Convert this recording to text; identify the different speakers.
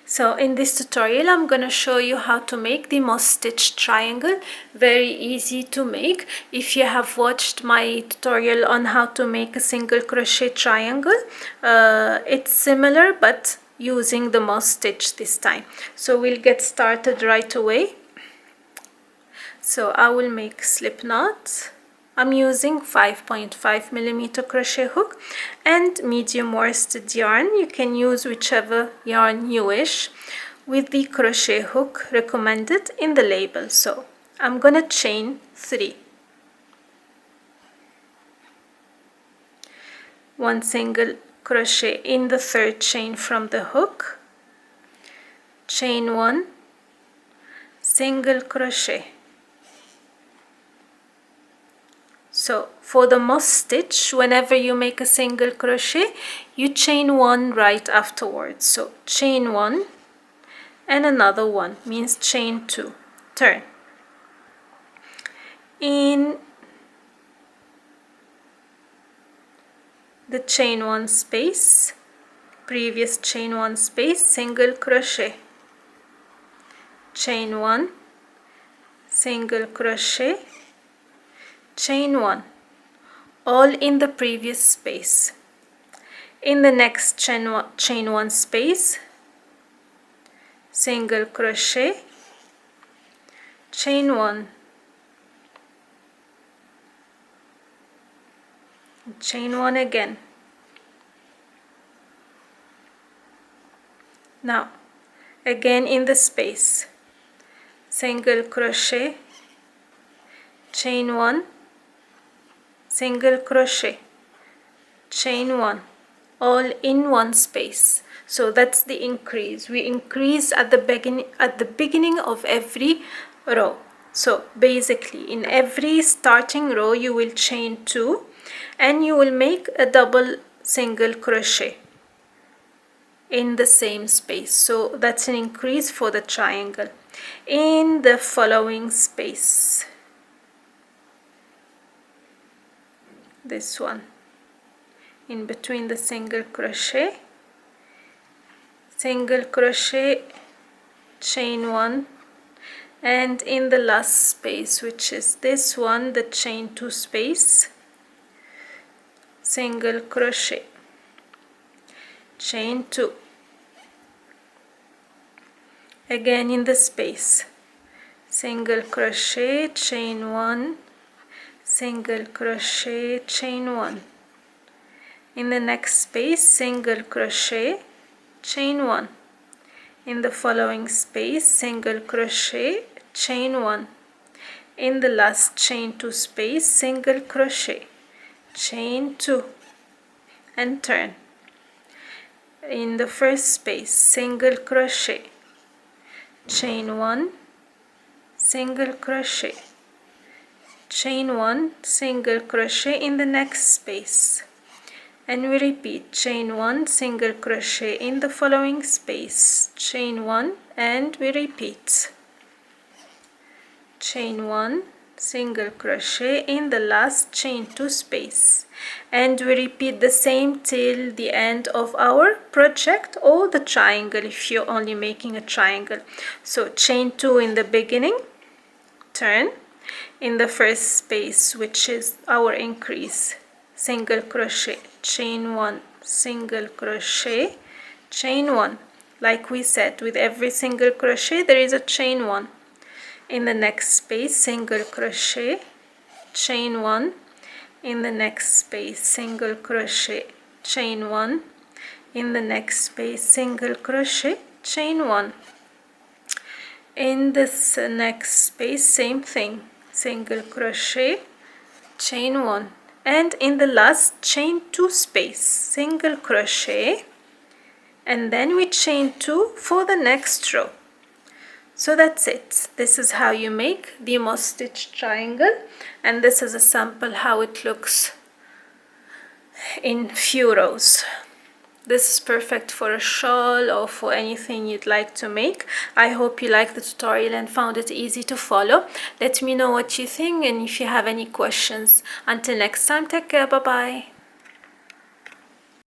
Speaker 1: So in this tutorial I'm going to show you how to make the moss stitch triangle. Very easy to make. If you have watched my tutorial on how to make a single crochet triangle, it's similar but using the moss stitch this time. So we'll get started right away. So I will make slip knots. I'm using 5.5mm crochet hook and medium worsted yarn. You can use whichever yarn you wish with the crochet hook recommended in the label. So I'm gonna chain 3. 1 single crochet in the 3rd chain from the hook, chain 1, single crochet. So for the moss stitch, whenever you make a single crochet, you chain 1 right afterwards. So chain 1 and another 1 means chain 2. Turn. In the chain 1 space, previous chain 1 space, single crochet. Chain 1, single crochet, chain 1, all in the previous space. In the next chain 1 space, single crochet, chain 1, chain 1 again. Now again in the space, single crochet, chain 1, single crochet, chain 1, all in one space. So that's the increase. We increase at the beginning of every row. So basically in every starting row you will chain 2 and you will make a double single crochet in the same space. So that's an increase for the triangle. In the following space, this one, in between the single crochet, single crochet, chain 1, and in the last space, which is this one, the chain 2 space, single crochet, chain 2, again in the space, single crochet, chain 1, single crochet, chain 1, in the next space, single crochet, chain 1, in the following space, single crochet, chain 1, in the last chain 2 space, single crochet, chain 2, and turn. In the first space, single crochet, chain 1, single crochet, chain 1, single crochet in the next space, and we repeat chain 1, single crochet in the following space, chain 1, and we repeat chain 1, single crochet in the last chain 2 space, and we repeat the same till the end of our project or the triangle if you're only making a triangle. So chain 2 in the beginning, turn, in the first space which is our increase, single crochet, chain 1, single crochet, chain 1. Like we said, with every single crochet there is a chain 1. In the next space, single crochet, chain 1, in the next space, single crochet, chain 1, in the next space, single crochet, chain 1. In this next space, same thing, single crochet, chain 1, and in the last chain 2 space, single crochet, and then we chain 2 for the next row. So that's it. This is how you make the moss stitch triangle, and this is a sample how it looks in few rows. This is perfect for a shawl or for anything you'd like to make. I hope you liked the tutorial and found it easy to follow. Let me know what you think and if you have any questions. Until next time, take care, bye bye.